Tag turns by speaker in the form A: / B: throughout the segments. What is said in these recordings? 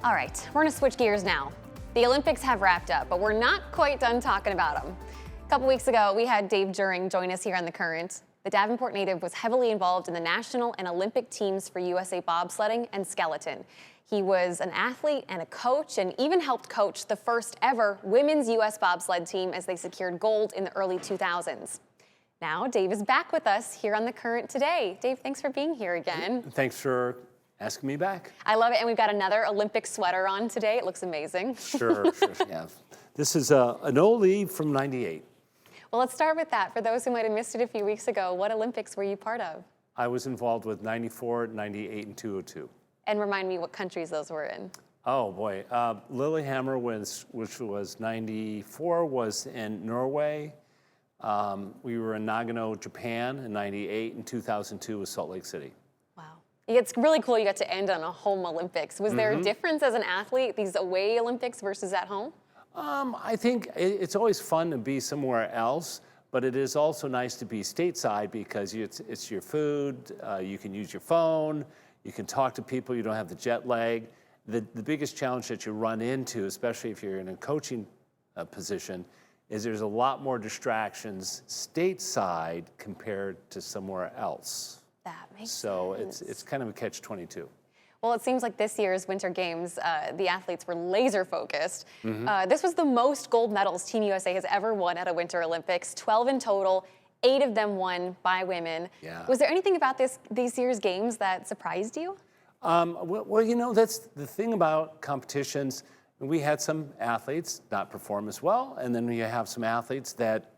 A: All right, we're gonna switch gears now. The Olympics have wrapped up, but we're not quite done talking about them. A couple weeks ago, we had Dave Juehring join us here on The Current. The Davenport native was heavily involved in the national and Olympic teams for USA bobsledding and skeleton. He was an athlete and a coach, and even helped coach the first ever women's US bobsled team as they secured gold in the early 2000s. Now, Dave is back with us here on The Current today. Dave, thanks for being here again.
B: Thanks for asking me back.
A: I love it, and we've got another Olympic sweater on today. It looks amazing.
B: Sure, yeah. This is an oldie from '98.
A: Well, let's start with that. For those who might have missed it a few weeks ago, what Olympics were you part of?
B: I was involved with '94, '98, and 202.
A: And remind me what countries those were in.
B: Oh boy, Lillehammer, which was '94, was in Norway. We were in Nagano, Japan in '98, and 2002 was Salt Lake City.
A: Wow. It's really cool you got to end on a home Olympics. Was there a difference as an athlete, these away Olympics versus at home?
B: I think it's always fun to be somewhere else, but it is also nice to be stateside because it's your food, you can use your phone, you can talk to people, you don't have the jet lag. The biggest challenge that you run into, especially if you're in a coaching position, is there's a lot more distractions stateside compared to somewhere else.
A: That makes
B: So
A: sense.
B: it's kind of a catch-22.
A: Well, it seems like this year's Winter Games, the athletes were laser focused. This was the most gold medals Team USA has ever won at a Winter Olympics, 12 in total, 8 of them won by women.
B: Yeah.
A: Was there anything about these year's games that surprised you?
B: Well, you know, that's the thing about competitions. We had some athletes not perform as well, and then we have some athletes that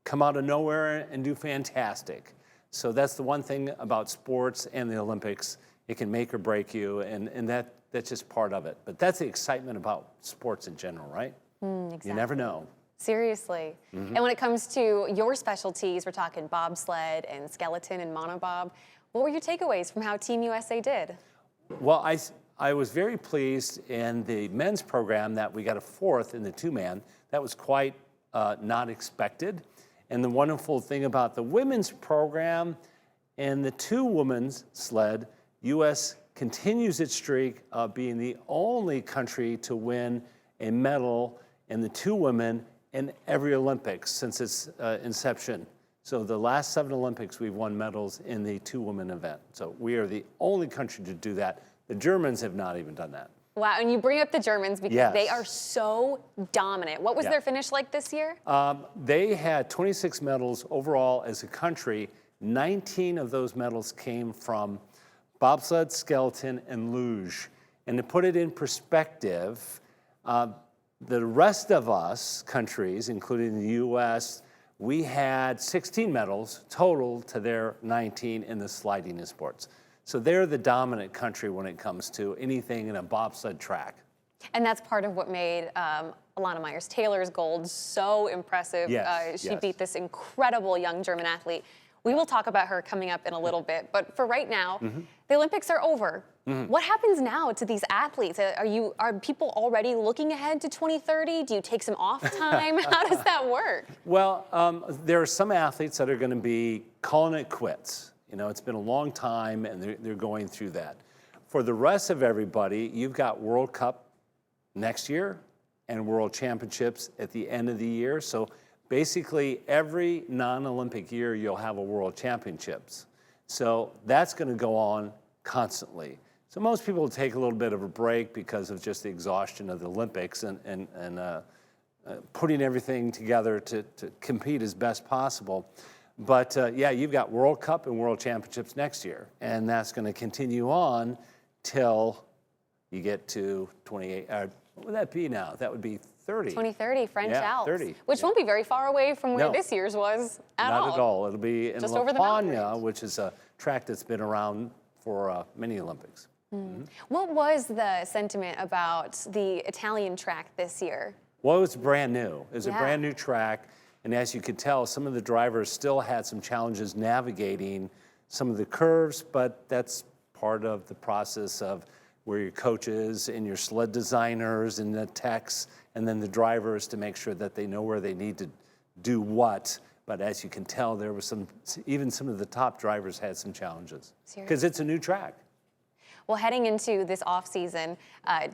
B: come out of nowhere and do fantastic. So that's the one thing about sports and the Olympics. It can make or break you, and that's just part of it. But that's the excitement about sports in general, right?
A: Exactly.
B: You never know.
A: Seriously. And when it comes to your specialties, we're talking bobsled and skeleton and monobob. What were your takeaways from how Team USA did?
B: Well, I was very pleased in the men's program that we got a 4th in the 2-man. That was quite not expected. And the wonderful thing about the women's program and the 2-women's sled, U.S. continues its streak of being the only country to win a medal in the 2-women in every Olympics since its inception. So the last 7 Olympics, we've won medals in the 2-women event. So we are the only country to do that. The Germans have not even done that.
A: Wow, and you bring up the Germans because
B: Yes.
A: they are so dominant. What was their finish like this year?
B: They had 26 medals overall as a country. 19 of those medals came from bobsled, skeleton, and luge. And to put it in perspective, the rest of us countries, including the U.S., we had 16 medals total to their 19 in the sliding sports. So they're the dominant country when it comes to anything in a bobsled track.
A: And that's part of what made Alana Myers-Taylor's gold so impressive. She beat this incredible young German athlete. We will talk about her coming up in a little bit, but for right now, the Olympics are over. What happens now to these athletes? Are people already looking ahead to 2030? Do you take some off time? How does that work?
B: Well, there are some athletes that are going to be calling it quits. You know, it's been a long time, and they're going through that. For the rest of everybody, you've got World Cup next year and World Championships at the end of the year. So basically, every non-Olympic year, you'll have a World Championships. So that's going to go on constantly. So most people will take a little bit of a break because of just the exhaustion of the Olympics and putting everything together to compete as best possible. But yeah, you've got World Cup and World Championships next year, and that's going to continue on till you get to 28. What would that be now? That would be 30.
A: 2030, French Alps,
B: 30.
A: which won't be very far away from where this year's was at all.
B: Not at all. It'll be in
A: Just
B: La
A: over the
B: Pagna,
A: mountains.
B: which is a track that's been around for many Olympics.
A: What was the sentiment about the Italian track this year?
B: Well, it was brand new. It was a
A: Yeah.
B: brand new track. And as you could tell, some of the drivers still had some challenges navigating some of the curves, but that's part of the process of where your coaches and your sled designers and the techs and then the drivers to make sure that they know where they need to do what. But as you can tell, there was even some of the top drivers had some challenges because it's a new track.
A: Well, heading into this offseason,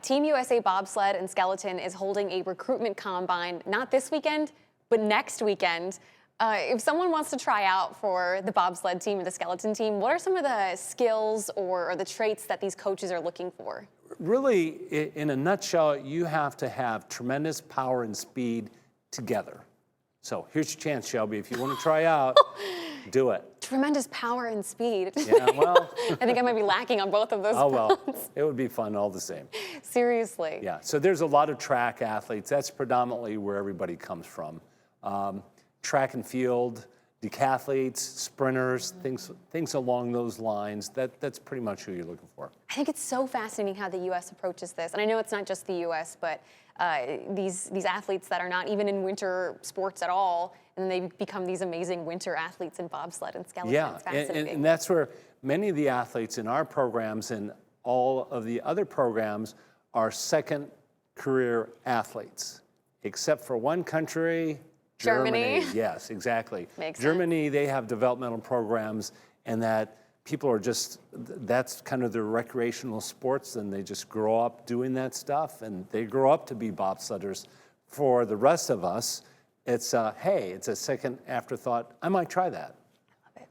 A: Team USA Bobsled and Skeleton is holding a recruitment combine, not this weekend, but next weekend. If someone wants to try out for the bobsled team or the skeleton team, what are some of the skills or the traits that these coaches are looking for?
B: Really, in a nutshell, you have to have tremendous power and speed together. So here's your chance, Shelby. If you want to try out, do it.
A: Tremendous power and speed.
B: Yeah, well.
A: I think I might be lacking on both of those.
B: Oh, well,
A: fronts.
B: it would be fun all the same.
A: Seriously.
B: Yeah, so there's a lot of track athletes. That's predominantly where everybody comes from. Track and field, decathletes, sprinters, things along those lines. That's pretty much who you're looking for.
A: I think it's so fascinating how the U.S. approaches this. And I know it's not just the U.S., but these athletes that are not even in winter sports at all, and they become these amazing winter athletes in bobsled and skeleton.
B: Yeah,
A: It's fascinating.
B: and that's where many of the athletes in our programs and all of the other programs are second career athletes, except for one country,
A: Germany.
B: Yes, exactly.
A: Makes
B: Germany, they have developmental programs, and that people are just, that's kind of their recreational sports, and they just grow up doing that stuff, and they grow up to be bobsledders. For the rest of us, it's, hey, it's a second afterthought. I might try that.
A: Love it.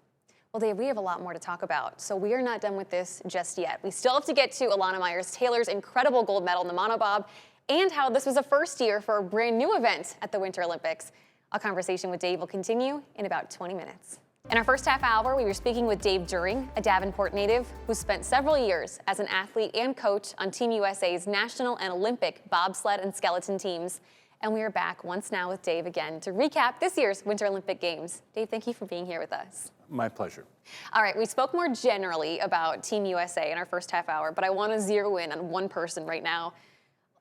A: Well, Dave, we have a lot more to talk about, so we are not done with this just yet. We still have to get to Alana Myers-Taylor's incredible gold medal in the monobob, and how this was a first year for a brand new event at the Winter Olympics. Our conversation with Dave will continue in about 20 minutes. In our first half hour, we were speaking with Dave Juehring, a Davenport native who spent several years as an athlete and coach on Team USA's national and Olympic bobsled and skeleton teams. And we are back once now with Dave again to recap this year's Winter Olympic Games. Dave, thank you for being here with us.
B: My pleasure.
A: All right, we spoke more generally about Team USA in our first half hour, but I want to zero in on one person right now.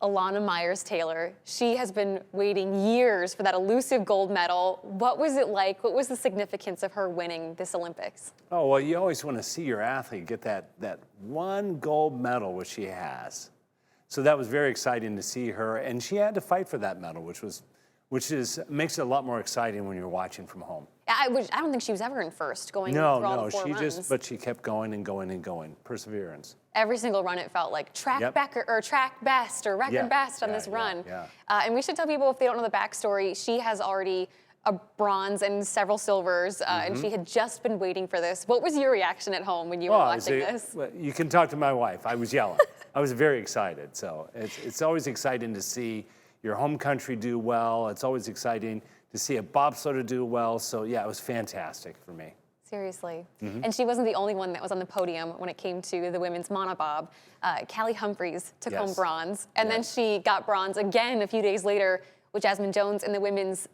A: Alana Myers-Taylor. She has been waiting years for that elusive gold medal. What was it like? What was the significance of her winning this Olympics?
B: Oh, well, you always want to see your athlete get that one gold medal, which she has. So that was very exciting to see her, and she had to fight for that medal, which makes it a lot more exciting when you're watching from home.
A: I don't think she was ever in first going through all the four runs.
B: But she kept going and going and going. Perseverance.
A: Every single run, it felt like track best or record best on this run. And we should tell people, if they don't know the backstory, she has already a bronze and several silvers, and she had just been waiting for this. What was your reaction at home when you were watching this?
B: Well, you can talk to my wife. I was yelling. I was very excited. So it's always exciting to see your home country do well. It's always exciting to see a bobsledder do well. So yeah, it was fantastic for me.
A: Seriously. And she wasn't the only one that was on the podium when it came to the women's monobob. Callie Humphreys took home bronze, and then she got bronze again a few days later with Jasmine Jones in the women's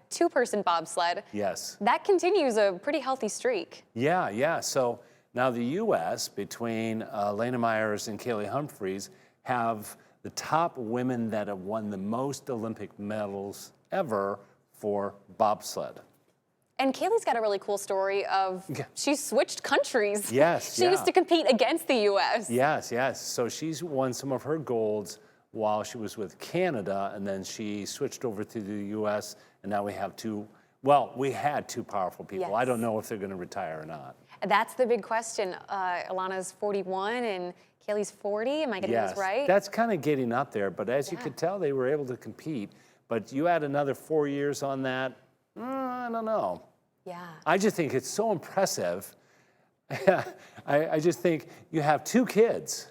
A: two-person bobsled.
B: Yes.
A: That continues a pretty healthy streak.
B: Yeah. So now the U.S., between Lena Myers and Callie Humphreys, have the top women that have won the most Olympic medals ever for bobsled.
A: And Kaylee's got a really cool story of she switched countries.
B: Yes,
A: She used to compete against the U.S.
B: Yes. So she's won some of her golds while she was with Canada, and then she switched over to the U.S., and now we have we had two powerful people.
A: Yes.
B: I don't know if they're going to retire or not.
A: That's the big question. Alana's 41 and Kaylee's 40. Am I getting this right?
B: That's kind of getting up there, but as you could tell, they were able to compete. But you add another 4 years on that, I don't know.
A: Yeah.
B: I just think it's so impressive. I just think you have two kids,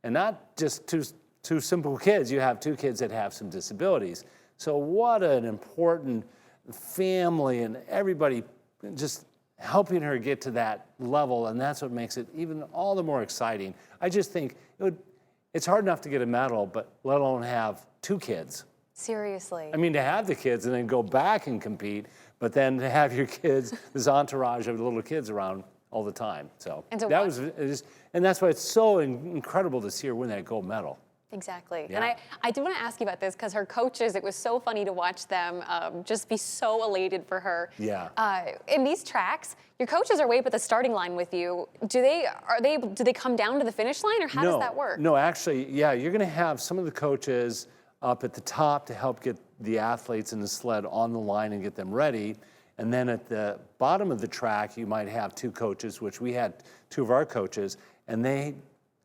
B: and not just two simple kids. You have two kids that have some disabilities. So what an important family, and everybody just helping her get to that level, and that's what makes it even all the more exciting. I just think it's hard enough to get a medal, but let alone have two kids.
A: Seriously.
B: I mean, to have the kids and then go back and compete, but then to have your kids, this entourage of little kids around all the time. So
A: and
B: that's why it's so incredible to see her win that gold medal.
A: Exactly.
B: Yeah.
A: And I do want to ask you about this because her coaches, it was so funny to watch them just be so elated for her.
B: Yeah.
A: In these tracks, your coaches are way up at the starting line with you. Do they come down to the finish line, or how does that work?
B: No, actually, yeah, you're going to have some of the coaches up at the top to help get the athletes in the sled on the line and get them ready. And then at the bottom of the track, you might have two coaches, which we had two of our coaches, and they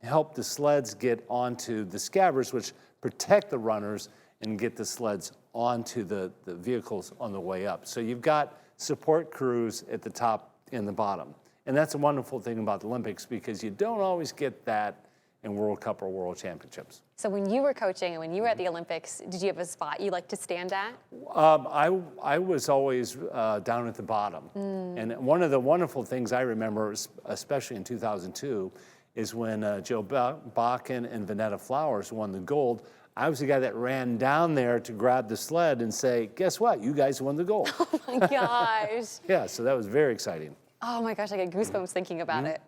B: help the sleds get onto the scabbers, which protect the runners and get the sleds onto the vehicles on the way up. So you've got support crews at the top and the bottom. And that's a wonderful thing about the Olympics because you don't always get that in World Cup or World Championships.
A: So when you were coaching and when you were at the Olympics, did you have a spot you like to stand at?
B: I was always down at the bottom. And one of the wonderful things I remember, especially in 2002, is when Joe Bakken and Vanetta Flowers won the gold. I was the guy that ran down there to grab the sled and say, guess what? You guys won the gold.
A: Oh my gosh.
B: Yeah, so that was very exciting.
A: Oh my gosh, I get goosebumps thinking about it.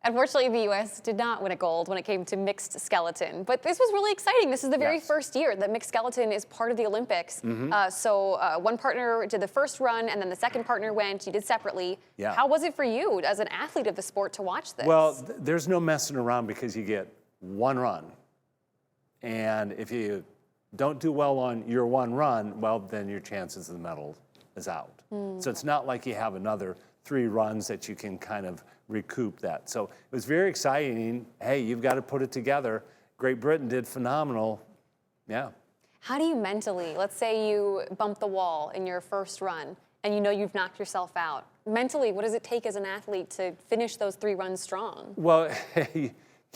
A: Unfortunately, the U.S. did not win a gold when it came to mixed skeleton, but this was really exciting. This is the very first year that mixed skeleton is part of the Olympics. So one partner did the first run, and then the second partner went. You did separately.
B: Yeah.
A: How was it for you as an athlete of the sport to watch this?
B: Well, there's no messing around because you get one run. And if you don't do well on your one run, well, then your chances of the medal is out. So it's not like you have another 3 runs that you can kind of recoup that. So it was very exciting. Hey, you've got to put it together. Great Britain did phenomenal. Yeah.
A: How do you mentally, let's say you bump the wall in your first run and you know you've knocked yourself out. Mentally, what does it take as an athlete to finish those 3 runs strong?
B: Well,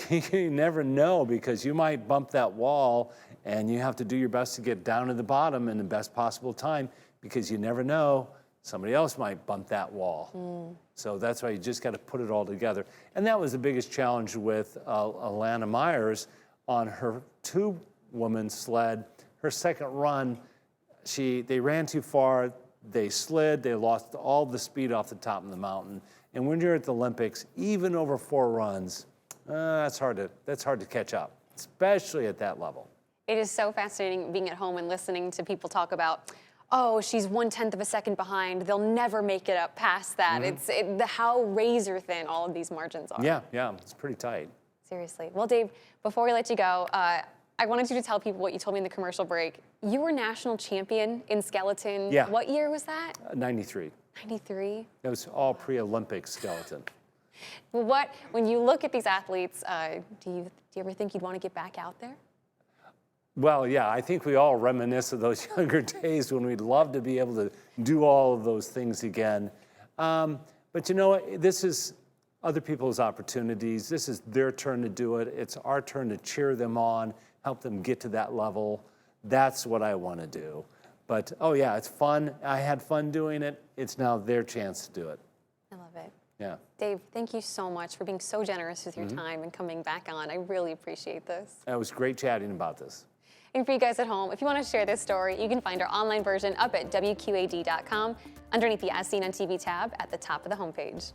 B: you never know because you might bump that wall and you have to do your best to get down to the bottom in the best possible time because you never know. Somebody else might bump that wall. So that's why you just got to put it all together. And that was the biggest challenge with Alana Myers on her 2-woman sled. Her second run, they ran too far, they slid, they lost all the speed off the top of the mountain. And when you're at the Olympics, even over 4 runs, that's hard to catch up, especially at that level.
A: It is so fascinating being at home and listening to people talk about, oh, she's 1/10 of a second behind. They'll never make it up past that. It's how razor thin all of these margins are.
B: Yeah, it's pretty tight.
A: Seriously. Well, Dave, before we let you go, I wanted you to tell people what you told me in the commercial break. You were national champion in skeleton.
B: Yeah.
A: What year was that?
B: 93.
A: 93.
B: It was all pre-Olympic skeleton.
A: Well, when you look at these athletes, do you ever think you'd want to get back out there?
B: Well, yeah, I think we all reminisce of those younger days when we'd love to be able to do all of those things again. But you know what? This is other people's opportunities. This is their turn to do it. It's our turn to cheer them on, help them get to that level. That's what I want to do. But, oh yeah, it's fun. I had fun doing it. It's now their chance to do it.
A: I love it.
B: Yeah.
A: Dave, thank you so much for being so generous with your time and coming back on. I really appreciate this.
B: It was great chatting about this.
A: And for you guys at home, if you want to share this story, you can find our online version up at WQAD.com underneath the As Seen on TV tab at the top of the homepage.